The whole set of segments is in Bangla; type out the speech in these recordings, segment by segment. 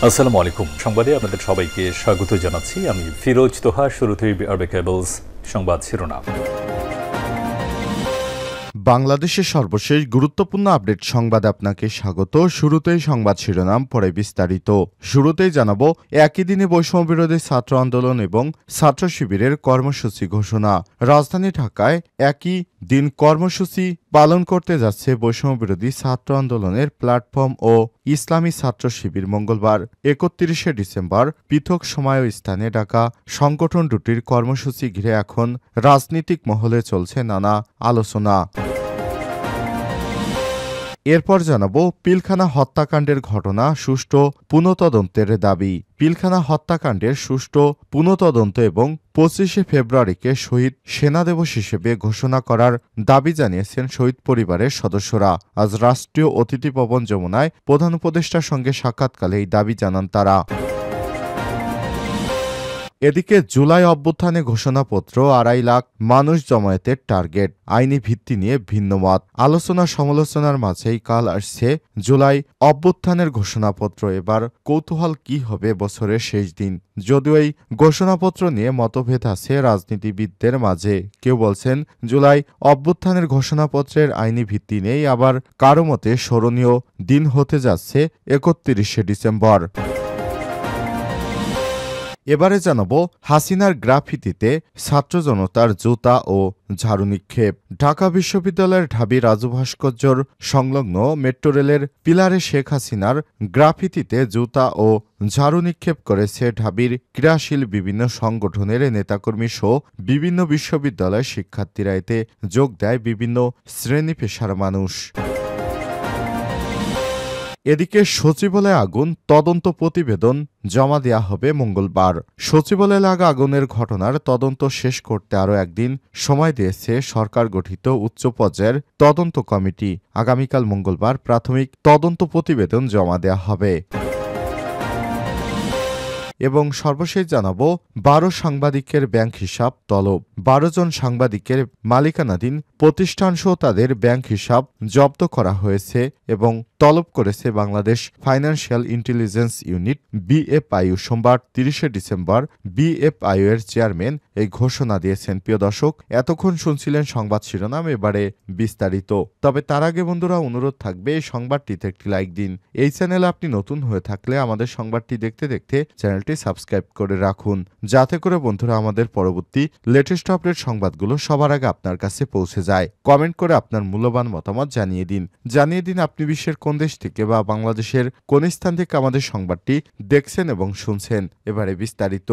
আসসালামু আলাইকুম। সংবাদে আপনাদের সবাইকে স্বাগত জানাচ্ছি। আমি ফিরোজ তোহা। শুরুতেই আরবে কেবলস সংবাদ শিরোনাম। বাংলাদেশের সর্বশেষ গুরুত্বপূর্ণ আপডেট সংবাদে আপনাকে স্বাগত। শুরুতেই সংবাদ শিরোনাম, পরে বিস্তারিত। শুরুতেই জানাবো, একই দিনে বৈষম্য বিরোধী ছাত্র আন্দোলন এবং ছাত্র শিবিরের কর্মসূচি ঘোষণা। রাজধানী ঢাকায় একই দিন কর্মসূচি পালন করতে যাচ্ছে বৈষম্য বিরোধী ছাত্র আন্দোলনের প্ল্যাটফর্ম ও ইসলামী ছাত্র শিবির। মঙ্গলবার ৩১শে ডিসেম্বর পৃথক সময় ও স্থানে ডাকা সংগঠন দুটির কর্মসূচি ঘিরে এখন রাজনীতিক মহলে চলছে নানা আলোচনা। এরপর জানাবো, পিলখানা হত্যাকাণ্ডের ঘটনা সুষ্ঠু পুনঃতদন্তের দাবি। পিলখানা হত্যাকাণ্ডের সুষ্ঠু পুনঃতদন্ত এবং ২৫শে ফেব্রুয়ারিকে শহীদ সেনা দিবস হিসেবে ঘোষণা করার দাবি জানিয়েছেন শহীদ পরিবারের সদস্যরা। আজ রাষ্ট্রীয় অতিথি ভবন যমুনায় প্রধান উপদেষ্টার সঙ্গে সাক্ষাৎকালে এই দাবি জানান তারা। এদিকে জুলাই অভ্যুত্থানে ঘোষণাপত্র ২.৫ লাখ মানুষ জমায়েতের টার্গেট, আইনি ভিত্তি নিয়ে ভিন্নমত। আলোচনা সমালোচনার মাঝেই কাল আসছে জুলাই অভ্যুত্থানের ঘোষণাপত্র। এবার কৌতূহল কি হবে বছরের শেষ দিন। যদিও এই ঘোষণাপত্র নিয়ে মতভেদ আছে রাজনীতিবিদদের মাঝে। কেউ বলছেন জুলাই অভ্যুত্থানের ঘোষণাপত্রের আইনি ভিত্তি নেই, আবার কারো মতে স্মরণীয় দিন হতে যাচ্ছে ৩১শে ডিসেম্বর। এবারে জানাবো, হাসিনার গ্রাফিতিতে ছাত্র জনতার জুতা ও ঝাড়ু নিক্ষেপ। ঢাকা বিশ্ববিদ্যালয়ের ঢাবি রাজু ভাস্কর্যর সংলগ্ন মেট্রো রেলের পিলারে শেখ হাসিনার গ্রাফিতিতে জুতা ও ঝাড়ু নিক্ষেপ করেছে ঢাবির ক্রিয়াশীল বিভিন্ন সংগঠনের নেতাকর্মী সহ বিভিন্ন বিশ্ববিদ্যালয়ের শিক্ষার্থীরা। এতে যোগ দেয় বিভিন্ন শ্রেণী পেশার মানুষ। এদিকে সচিবালয়ে আগুন, তদন্ত প্রতিবেদন জমা দেওয়া হবে মঙ্গলবার। সচিবালয়ে লাগা আগুনের ঘটনার তদন্ত শেষ করতে আরও একদিন সময় দিয়েছে সরকার গঠিত উচ্চ পর্যায়ের তদন্ত কমিটি। আগামীকাল মঙ্গলবার প্রাথমিক তদন্ত প্রতিবেদন জমা দেওয়া হবে। এবং সর্বশেষ জানাবো, ১২ সাংবাদিকের ব্যাংক হিসাব তলব। ১২ জন সাংবাদিকের মালিকানাধীন প্রতিষ্ঠানসহ তাদের ব্যাংক হিসাব জব্দ করা হয়েছে এবং তলব করেছে Bangladesh financial intelligence unit BFIU। সোমবার ৩০শে ডিসেম্বর BFIU এর চেয়ারম্যান এই ঘোষণা দিয়েছেন। প্রিয় দর্শক, এতক্ষণ শুনছিলেন সংবাদ শিরোনাম, এবারে বিস্তারিত। তবে তার আগে বন্ধুরা, অনুরোধ থাকবে এই সংবাদটিতে একটি লাইক দিন। এই চ্যানেলে আপনি নতুন হয়ে থাকলে আমাদের সংবাদটি দেখতে দেখতে চ্যানেলটি সাবস্ক্রাইব করে রাখুন, যাতে করে বন্ধুরা আমাদের পরবর্তী লেটেস্ট আপডেট সংবাদগুলো সবার আগে আপনার কাছে পৌঁছে যায়। কমেন্ট করে আপনার মূল্যবান মতামত জানিয়ে দিন আপনি বিশ্বের কোন দেশ থেকে বা বাংলাদেশের কোন স্থান থেকে আমাদের সংবাদটি দেখছেন এবং শুনছেন। এবারে বিস্তারিত।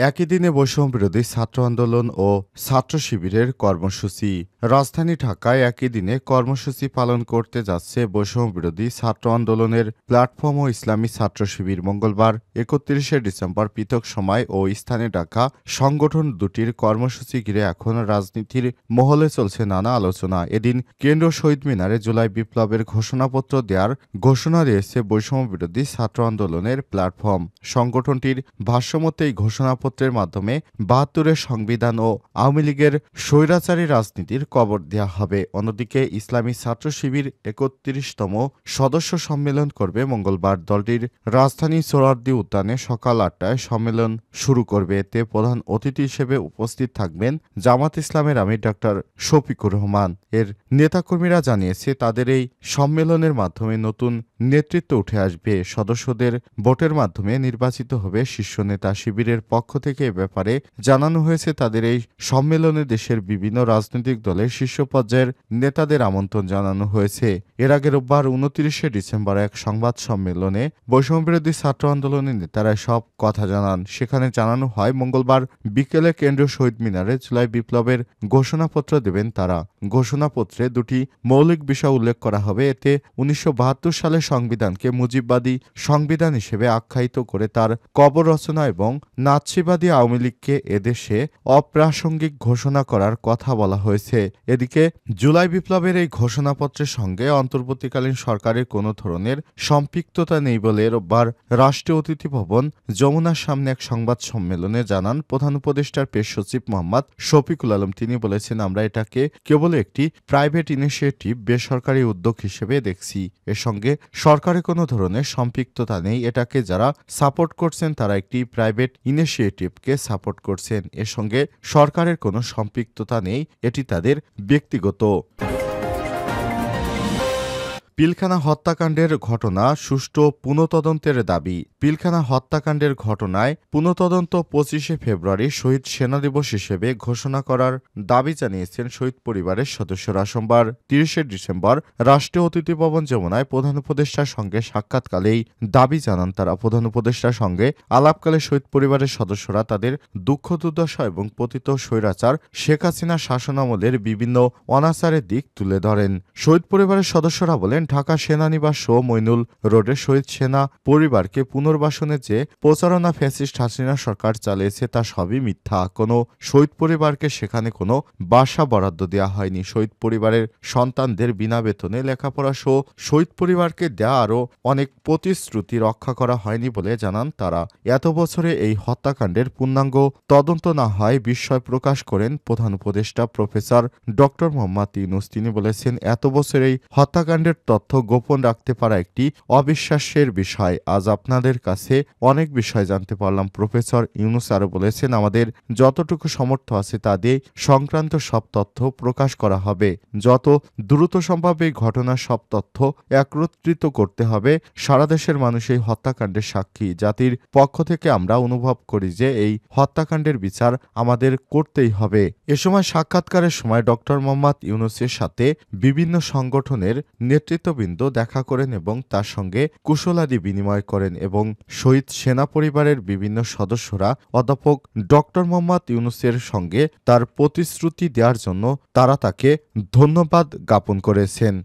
একই দিনে বৈষম্য বিরোধী ছাত্র আন্দোলন ও ছাত্র শিবিরের কর্মসূচি। রাজধানী ঢাকায় একই দিনে কর্মসূচি পালন করতে যাচ্ছে বৈষম্য বিরোধী ছাত্র আন্দোলনের প্ল্যাটফর্ম ও ইসলামী ছাত্র শিবির। মঙ্গলবার ৩১শে ডিসেম্বর পৃথক সময় ও স্থানে ডাকা সংগঠন দুটির কর্মসূচি ঘিরে এখন রাজনীতির মহলে চলছে নানা আলোচনা। এদিন কেন্দ্রীয় শহীদ মিনারে জুলাই বিপ্লবের ঘোষণাপত্র দেওয়ার ঘোষণা দিয়েছে বৈষম্য বিরোধী ছাত্র আন্দোলনের প্ল্যাটফর্ম। সংগঠনটির ভাষ্যমতে এই ঘোষণাপত্রের মাধ্যমে ৭২-এর সংবিধান ও আওয়ামী লীগের স্বৈরাচারী রাজনীতির কবর দেওয়া হবে। অন্যদিকে ইসলামী ছাত্র শিবির ৩১তম সদস্য সম্মেলন করবে মঙ্গলবার। দলটির রাজধানী সোহরাওয়ার্দী উদ্যানে সকাল ৮টায় সম্মেলন শুরু করবে। এতে প্রধান অতিথি হিসেবে উপস্থিত থাকবেন জামাত ইসলামের আমির ডক্টর শফিকুর রহমান। এর নেতাকর্মীরা জানিয়েছে, তাদের এই সম্মেলনের মাধ্যমে নতুন নেতৃত্ব উঠে আসবে। সদস্যদের ভোটের মাধ্যমে নির্বাচিত হবে শীর্ষ নেতা। শিবিরের পক্ষ থেকে এ ব্যাপারে জানানো হয়েছে, তাদের এই সম্মেলনে দেশের বিভিন্ন রাজনৈতিক দলের শীর্ষ পর্যায়ের নেতাদের আমন্ত্রণ জানানো হয়েছে। এর আগে রোববার ২৯শে ডিসেম্বর এক সংবাদ সম্মেলনে বৈষম্যবিরোধী ছাত্র আন্দোলনের নেতারা সব কথা জানান। সেখানে জানানো হয়, মঙ্গলবার বিকেলে কেন্দ্রীয় শহীদ মিনারে জুলাই বিপ্লবের ঘোষণাপত্র দেবেন তারা। ঘোষণাপত্রে দুটি মৌলিক বিষয় উল্লেখ করা হবে। এতে ১৯৭২ সালের সংবিধানকে মুজিববাদী সংবিধান হিসেবে আখ্যায়িত করে তার কবর রচনা এবং নাৎসি ফ্যাসিবাদী আওয়ামী লীগকে এদেশে অপ্রাসঙ্গিক ঘোষণা করার কথা বলা হয়েছে। এদিকে জুলাই বিপ্লবের এই ঘোষণাপত্রের সঙ্গে অন্তর্বর্তীকালীন সরকারের কোনো ধরনের সম্পৃক্ততা নেই বলে রোববার রাষ্ট্রীয় অতিথি ভবন যমুনার সামনে এক সংবাদ সম্মেলনে জানান প্রধান উপদেষ্টার পেশ সচিব মোহাম্মদ শফিকুল আলম। তিনি বলেছেন, আমরা এটাকে কেবল একটি প্রাইভেট ইনিশিয়েটিভ, বেসরকারি উদ্যোগ হিসেবে দেখছি। এর সঙ্গে সরকারের কোনো ধরনের সম্পৃক্ততা নেই। এটাকে যারা সাপোর্ট করছেন তারা একটি প্রাইভেট ইনিশিয়েটিভকে সাপোর্ট করছেন। এর সঙ্গে সরকারের কোনো সম্পৃক্ততা নেই, এটি তাদের ব্যক্তিগত। পিলখানা হত্যাকাণ্ডের ঘটনা সুষ্ঠু পুনঃতদন্তের দাবি। পিলখানা হত্যাকাণ্ডের ঘটনায় পুনঃতদন্ত 25শে ফেব্রুয়ারি শহীদ সেনা দিবস হিসেবে ঘোষণা করার দাবি জানিয়েছেন শহীদ পরিবারের সদস্যরা। সোমবার 30শে ডিসেম্বর রাষ্ট্রীয় অতিথি ভবন যমুনায় প্রধান উপদেষ্টার সঙ্গে সাক্ষাৎকালেই দাবি জানান তারা। প্রধান উপদেষ্টার সঙ্গে আলাপকালে শহীদ পরিবারের সদস্যরা তাদের দুঃখ দুর্দশা এবং পতিত স্বৈরাচার শেখ হাসিনা শাসনামলের বিভিন্ন অনাচারের দিক তুলে ধরেন। শহীদ পরিবারের সদস্যরা বলেন, ঢাকা সেনানিবাস ও মইনুল রোডে শহীদ সেনা পরিবারকে পুনর্বাসনের যে প্রচারণা ফ্যাসিস্ট হাসিনা সরকার চালিয়েছে তা সবই মিথ্যা। কোনো শহীদ পরিবারকে সেখানে কোনো বাসা বরাদ্দ দেওয়া হয়নি। শহীদ পরিবারের সন্তানদের বিনা বেতনে লেখাপড়া সহ শহীদ পরিবারকে দেওয়া আরও অনেক প্রতিশ্রুতি রক্ষা করা হয়নি বলে জানান তারা। এত বছরে এই হত্যাকাণ্ডের পূর্ণাঙ্গ তদন্ত না হয় বিস্ময় প্রকাশ করেন প্রধান উপদেষ্টা প্রফেসর ডক্টর মোহাম্মদ ইউনূস। তিনি বলেছেন, এত বছর এই হত্যাকাণ্ডের তথ্য গোপন রাখতে পারা একটি অবিশ্বাসের বিষয়। আজ আপনাদের কাছে অনেক বিষয় জানতে পারলাম। প্রফেসর ইউনূস আরও বলেছেন, আমাদের যতটুকু সামর্থ্য আছে তা দিয়ে সংক্রান্ত সব তথ্য প্রকাশ করা হবে। যত দ্রুত সম্ভব এই ঘটনার সব তথ্য একত্রিত করতে হবে। সারা দেশের মানুষ এই হত্যাকাণ্ডের সাক্ষী। জাতির পক্ষ থেকে আমরা অনুভব করি যে এই হত্যাকাণ্ডের বিচার আমাদের করতেই হবে। এ সময় সাক্ষাৎকারের সময় ডক্টর মোহাম্মদ ইউনূসের সাথে বিভিন্ন সংগঠনের নেতৃত্ববৃন্দ দেখা করেন এবং তার সঙ্গে কুশলাদি বিনিময় করেন এবং শহীদ সেনা পরিবারের বিভিন্ন সদস্যরা অধ্যাপক ডক্টর মোহাম্মদ ইউনূসের সঙ্গে তার প্রতিশ্রুতি দেওয়ার জন্য তারা তাকে ধন্যবাদ জ্ঞাপন করেছেন।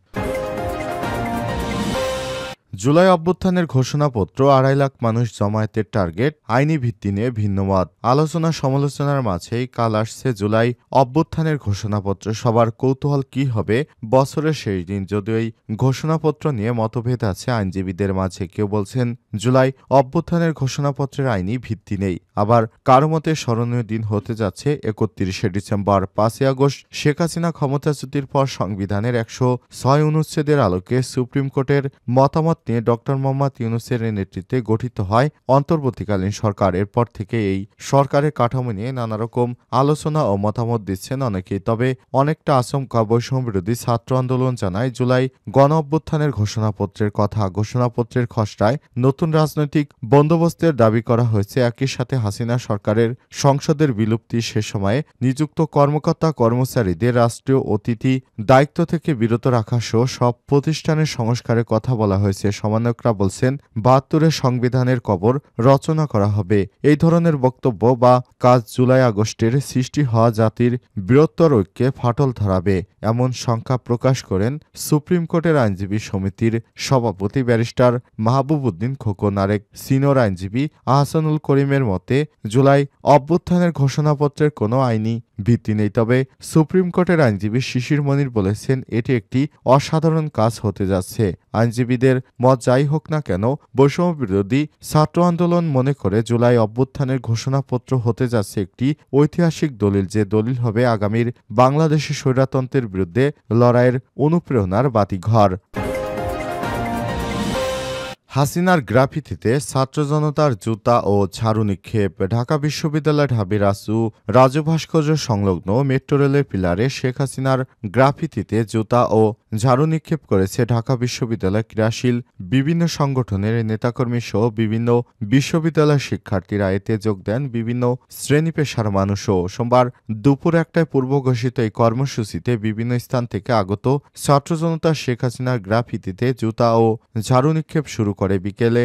জুলাই অভ্যুত্থানের ঘোষণাপত্র 2.5 লাখ মানুষ জমায়েতের টার্গেট, আইনি ভিত্তি নিয়ে ভিন্নমত। আলোচনা সমালোচনার মাঝেই কাল আসছে জুলাই অভ্যুত্থানের ঘোষণাপত্র। সবার কৌতূহল কি হবে বছরের শেষ দিন। যদিও এই ঘোষণাপত্র নিয়ে মতভেদ আছে আইনজীবীদের মাঝে। কেউ বলছেন জুলাই অভ্যুত্থানের ঘোষণাপত্রের আইনি ভিত্তি নেই, আবার কারো মতে স্মরণীয় দিন হতে যাচ্ছে 31শে ডিসেম্বর। 5ই আগস্ট শেখ হাসিনা ক্ষমতাচ্যুতির পর সংবিধানের 106 অনুচ্ছেদের আলোকে সুপ্রিম কোর্টের মতামত নিয়ে ডক্টর মোহাম্মদ ইউনূসের নেতৃত্বে গঠিত হয় অন্তর্বর্তীকালীন সরকার। এরপর থেকে এই সরকারের কাঠামো নিয়ে নানা রকম আলোচনা ও মতামত দিচ্ছেন অনেকেই। তবে অনেকটা আচমকা বৈষম্য বিরোধী ছাত্র আন্দোলন জানায় জুলাই গণ অভ্যুত্থানের ঘোষণাপত্রের কথা। ঘোষণাপত্রের খসড়ায় নতুন রাজনৈতিক বন্দোবস্তের দাবি করা হয়েছে। একই সাথে হাসিনা সরকারের সংসদের বিলুপ্তি, সে সময়ে নিযুক্ত কর্মকর্তা কর্মচারীদের রাষ্ট্রীয় অতিথি দায়িত্ব থেকে বিরত রাখা সহ সব প্রতিষ্ঠানের সংস্কারের কথা বলা হয়েছে। সমন্বয়করা বলছেন 72-এর সংবিধানের কবর রচনা করা হবে। এই ধরনের বক্তব্য বা কাজ জুলাই আগস্টের সৃষ্টি হওয়া জাতির বৃহত্তর ঐক্যে ফাটল ধরাবে, এমন শঙ্কা প্রকাশ করেন সুপ্রিম কোর্টের আইনজীবী সমিতির সভাপতি ব্যারিস্টার মাহবুব উদ্দিন খোকন। আরেক সিনিয়র আইনজীবী আহসানুল করিমের মতে, জুলাই অভ্যুত্থানের ঘোষণাপত্রের কোনো আইনি ভিত্তি নেই। তবে সুপ্রিম কোর্টের আইনজীবী শিশির মনির বলেছেন, এটি একটি অসাধারণ কাজ হতে যাচ্ছে। আইনজীবীদের মত যাই হোক না কেন, বৈষম্য বিরোধী ছাত্র আন্দোলন মনে করে জুলাই অভ্যুত্থানের ঘোষণাপত্র হতে যাচ্ছে একটি ঐতিহাসিক দলিল, যে দলিল হবে আগামীর বাংলাদেশের স্বৈরতন্ত্রের বিরুদ্ধে লড়াইয়ের অনুপ্রেরণার বাতিঘর। হাসিনার গ্রাফিতিতে ছাত্র জনতার জুতা ও ঝাড়ু নিক্ষেপ। ঢাকা বিশ্ববিদ্যালয় ঢাবির রাজু ভাস্কর্য সংলগ্ন মেট্রো রেলের পিলারে শেখ হাসিনার গ্রাফিতিতে জুতা ও ঝাড়ু নিক্ষেপ করেছে ঢাকা বিশ্ববিদ্যালয় ক্রীড়াশীল বিভিন্ন সংগঠনের নেতাকর্মী সহ বিভিন্ন বিশ্ববিদ্যালয়ের শিক্ষার্থীরা। এতে যোগ দেন বিভিন্ন শ্রেণী পেশার মানুষও। সোমবার দুপুর 1টায় পূর্ব ঘোষিত এই কর্মসূচিতে বিভিন্ন স্থান থেকে আগত ছাত্র জনতা শেখ হাসিনার গ্রাফিতিতে জুতা ও ঝাড়ু নিক্ষেপ শুরু করে বিকেলে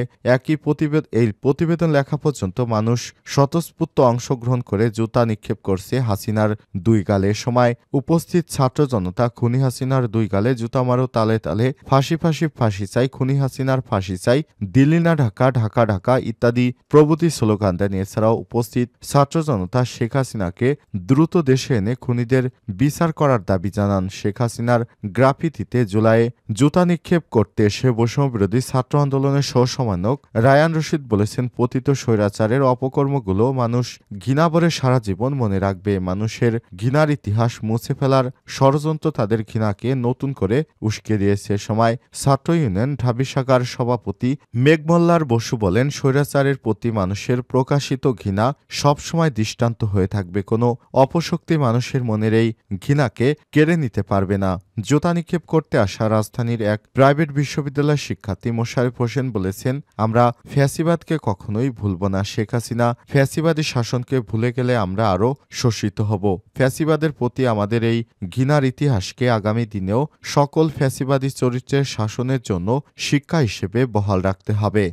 এই প্রতিবেদন লেখা পর্যন্ত মানুষ স্বতঃস্ফূর্ত অংশগ্রহণ করে জুতা নিক্ষেপ করছে হাসিনার দুই গালে। সময় উপস্থিত ছাত্র জনতা খুনি হাসিনার দুই গালে জুতা মারো, তালে তালে ফাঁসি ফাঁসি ফাঁসি চাই, খুনি হাসিনার ফাঁসি চাই, দিল্লি না ঢাকা, ঢাকা ঢাকা ইত্যাদি প্রভৃতি স্লোগান দেন। এছাড়াও উপস্থিত ছাত্র জনতা শেখ হাসিনাকে দ্রুত দেশে এনে খুনিদের বিচার করার দাবি জানান। শেখ হাসিনার গ্রাফিতিতে জুলাইয়ে জুতা নিক্ষেপ করতে এসে বৈষম্য বিরোধী ছাত্র আন্দোলনের সহসমন্বয়ক রায়ান রশিদ বলেছেন, পতিত স্বৈরাচারের অপকর্মগুলো মানুষ ঘৃণাভরে সারা জীবন মনে রাখবে। মানুষের ঘৃণার ইতিহাস মুছে ফেলার ষড়যন্ত্র তাদের ঘৃণাকে নতুন করে উস্কে দিয়েছে। সময় ছাত্র ইউনিয়ন ঢাবি শাখার সভাপতি মেঘমল্লার বসু বলেন, স্বৈরাচারের প্রতি মানুষের প্রকাশিত ঘৃণা সবসময় দৃষ্টান্ত হয়ে থাকবে। কোনো অপশক্তি মানুষের মনের এই ঘৃণাকে কেড়ে নিতে পারবে না। জুতা নিক্ষেপ করতে আসা রাজধানীর এক প্রাইভেট বিশ্ববিদ্যালয়ের শিক্ষার্থী মোশাররফ হোসেন বলেছেন, আমরা ফ্যাসিবাদকে কখনোই ভুলব না। শেখ হাসিনা ফ্যাসিবাদী শাসনকে ভুলে গেলে আমরা আরও শোষিত হব। ফ্যাসিবাদের প্রতি আমাদের এই ঘৃণার ইতিহাসকে আগামী দিনেও সকল ফ্যাসিবাদী চরিত্রের শাসনের জন্য শিক্ষা হিসেবে বহাল রাখতে হবে।